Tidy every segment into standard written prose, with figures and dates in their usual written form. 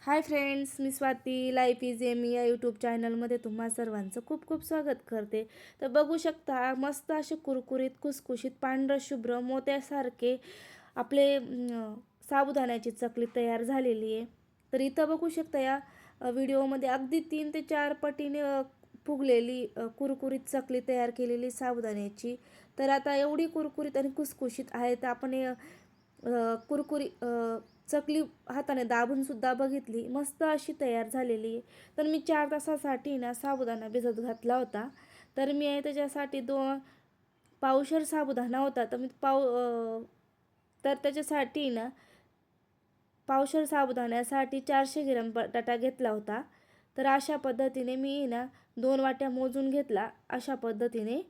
हाय friends, मी Swati. Life is Amy या YouTube चॅनलमध्ये तुम्हा सर्वांचं खूप खूप स्वागत करते. तर बघू शकता, मस्त असे कुरकुरीत खुसखुशीत पांढरं शुभ्र मोत्यासारखे आपले साबुदाण्याची चकली तयार झालेली आहे. तर इथं बघू शकता या व्हिडिओमध्ये अगदी 3 ते 4 पटीने फुगलेली कुरकुरीत चकली तयार केलेली साबुदाण्याची. तर आता एवढी कुरकुरीत आणि खुसखुशीत आहे, तर आपण कुरकुरी चकली हाताने दाबून सुद्धा बघितली, मस्त अशी तयार झालेली आहे. तर मी 4 तासासाठी ना साबुदाणा भिजत घातला होता. तर मी त्याच्यासाठी पावशेर साबुदाणा होता, तर मी तर त्याच्यासाठी ना पावशेर साबुदाण्यासाठी 400 ग्रॅम बटाटा घेतला होता. तर अशा पद्धतीने मी ना 2 वाट्या मोजून घेतला अशा पद्धतीने.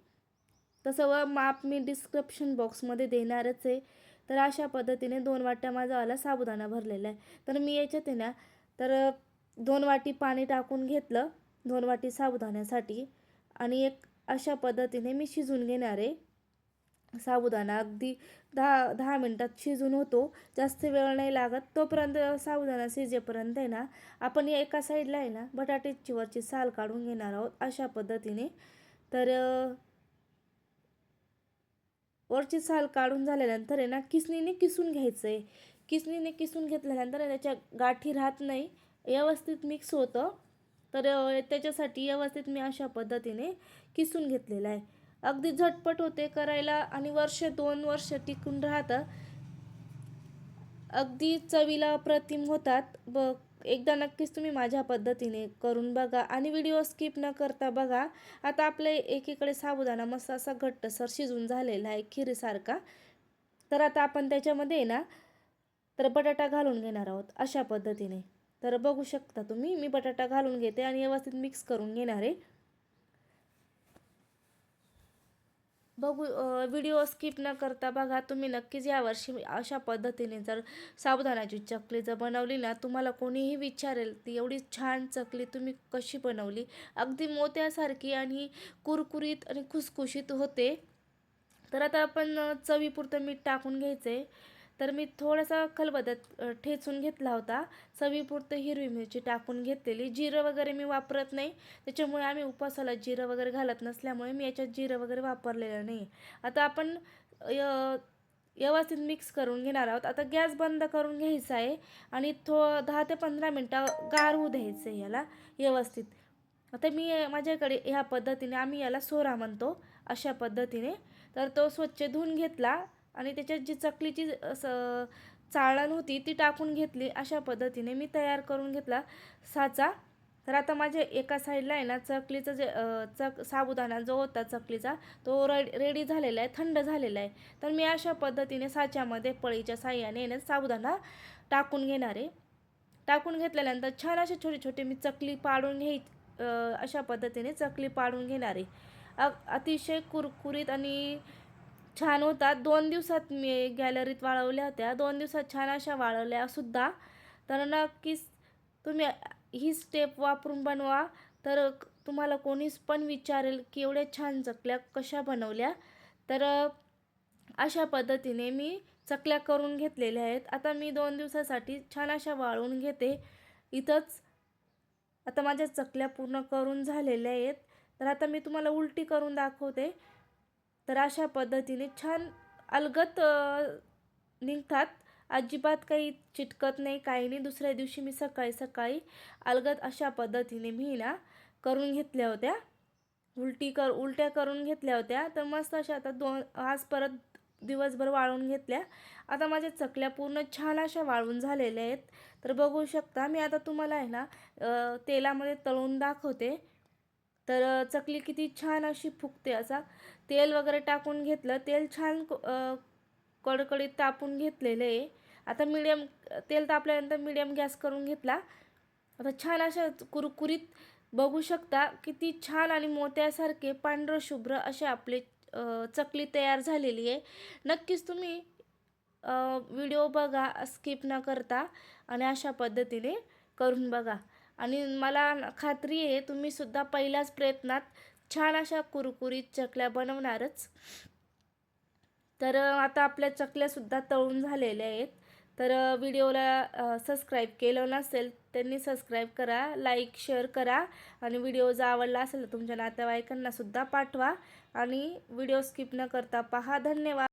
तसं माप मी डिस्क्रिप्शन बॉक्समध्ये देणारच आहे. तर अशा पद्धतीने 2 वाट्या माझावाला साबुदाणा भरलेला आहे. तर मी याच्यात ना 2 वाटी पाणी टाकून घेतलं 2 वाटी साबुदाण्यासाठी. आणि अशा पद्धतीने मी शिजून घेणार आहे. साबुदाणा अगदी 10 मिनटात शिजून होतो, जास्त वेळ नाही लागत. तोपर्यंत साबुदाणा शिजेपर्यंत आहे ना, आपण एका साईडला आहे ना बटाट्याची वरची साल काढून घेणार आहोत अशा पद्धतीने. तर वरची साल काढून झाल्यानंतर आहे ना किसणीने किसून घ्यायचं आहे. किसणीने किसून घेतल्यानंतर त्याच्या गाठी राहत नाही, व्यवस्थित मिक्स होतं. तर त्याच्यासाठी व्यवस्थित मी अशा पद्धतीने किसून घेतलेलं आहे. अगदी झटपट होते करायला आणि 2 वर्ष टिकून राहतं. अगदी चवीला अप्रतिम होतात. एकदा नक्कीच तुम्ही माझ्या पद्धतीने करून बघा आणि व्हिडिओ स्किप न करता बघा. आता आपल्या एकीकडे साबुदाणा मस्त असा घट्टसर शिजून झालेला आहे खिरीसारखा. तर आता आपण त्याच्यामध्ये ना तर बटाटा घालून घेणार आहोत अशा पद्धतीने. तर बघू शकता तुम्ही, मी बटाटा घालून घेते आणि व्यवस्थित मिक्स करून घेणार आहे. व्हिडिओ स्किप न करता बघा. तुम्ही नक्कीच यावर्षी अशा पद्धतीने जर साबुदाण्याची चकली जर बनवली ना, तुम्हाला कोणीही विचारेल ती एवढी छान चकली तुम्ही कशी बनवली. अगदी मोत्यासारखी आणि कुरकुरीत आणि खुसखुशीत होते. तर आता आपण चवीपुरतं मीठ टाकून घ्यायचं आहे. तर मी थोडासा खलबत्त्यात ठेचून घेतला होता. चवीपुरतं हिरवी मिरची टाकून घेतलेली. जिरं वगैरे मी वापरत नाही, त्याच्यामुळे आम्ही उपवासाला जिरं वगैरे घालत नसल्यामुळे मी याच्यात जिरं वगैरे वापरलेलं नाही. आता आपण व्यवस्थित मिक्स करून घेणार आहोत. आता गॅस बंद करून घ्यायचा आहे आणि 10 ते 15 मिनटं गार होऊ द्यायचं आहे याला व्यवस्थित. आता माझ्याकडे ह्या पद्धतीने आम्ही याला सोरा म्हणतो अशा पद्धतीने. तर तो स्वच्छ धुवून घेतला आणि त्याच्यात जी चकलीची चाळण होती ती टाकून घेतली. अशा पद्धतीने मी तयार करून घेतला साचा. तर आता माझ्या एका साईडला आहे ना चकलीचं जे साबुदाणा जो होता चकलीचा तो रेडी झालेला आहे, थंड झालेला आहे. तर मी अशा पद्धतीने साच्यामध्ये पळीच्या साह्याने ना साबुदाणा टाकून घेणार आहे. टाकून घेतल्यानंतर छान असे छोटे छोटे मी चकली पाडून अशा पद्धतीने चकली पाडून घेणार आहे. अतिशय कुरकुरीत आणि छान होतात. 2 दिवसात मी गॅलरीत वाळवल्या होत्या. 2 दिवसात छान अशा वाळवल्या सुद्धा. तर नक्कीच तुम्ही ही स्टेप वापरून बनवा. तर तुम्हाला कोणीच पण विचारेल की एवढ्या छान चकल्या कशा बनवल्या. तर अशा पद्धतीने मी चकल्या करून घेतलेल्या आहेत. आता मी 2 दिवसासाठी छान अशा वाळवून घेते. इथंच आता माझ्या चकल्या पूर्ण करून झालेल्या आहेत. तर आता मी तुम्हाला उलटी करून दाखवते. तर अशा पद्धतीने छान अलगद निघतात. अजिबात काही चिटकत नाही, काही नाही. दुसऱ्या दिवशी मी सकाळी सकाळी अलगद अशा पद्धतीने मी ना करून घेतल्या होत्या. उलट्या करून घेतल्या होत्या. तर मस्त अशा आता आज परत दिवसभर वाळवून घेतल्या. आता माझ्या चकल्या पूर्ण छान अशा वाळवून झालेल्या आहेत. तर बघू शकता, मी आता तुम्हाला आहे ना तेलामध्ये तळून दाखवते. तर चकली किती छान अशी फुगते. असा तेल वगैरे टाकून घेतलं, तेल छान कडकडीत तापून घेतलेलं आहे. आता तेल तापल्यानंतर मीडियम गॅस करून घेतला. आता छान अशा कुरकुरीत बघू शकता किती छान आणि मोत्यासारखे पांढरं शुभ्र असे आपले चकली तयार झालेली आहे. नक्कीच तुम्ही व्हिडिओ बघा स्किप न करता आणि अशा पद्धतीने करून बघा. आणि मला खात्री आहे तुम्हीसुद्धा पहिल्याच प्रयत्नात छान अशा कुरकुरीत चकल्या बनवणारच. तर आता आपल्या चकल्यासुद्धा तळून झालेल्या आहेत. तर व्हिडिओला सबस्क्राईब केलं नसेल त्यांनी सबस्क्राईब करा, लाईक शेअर करा आणि व्हिडिओ जर आवडला असेल तर तुमच्या नातेवाईकांना सुद्धा पाठवा आणि व्हिडिओ स्किप न करता पहा. धन्यवाद.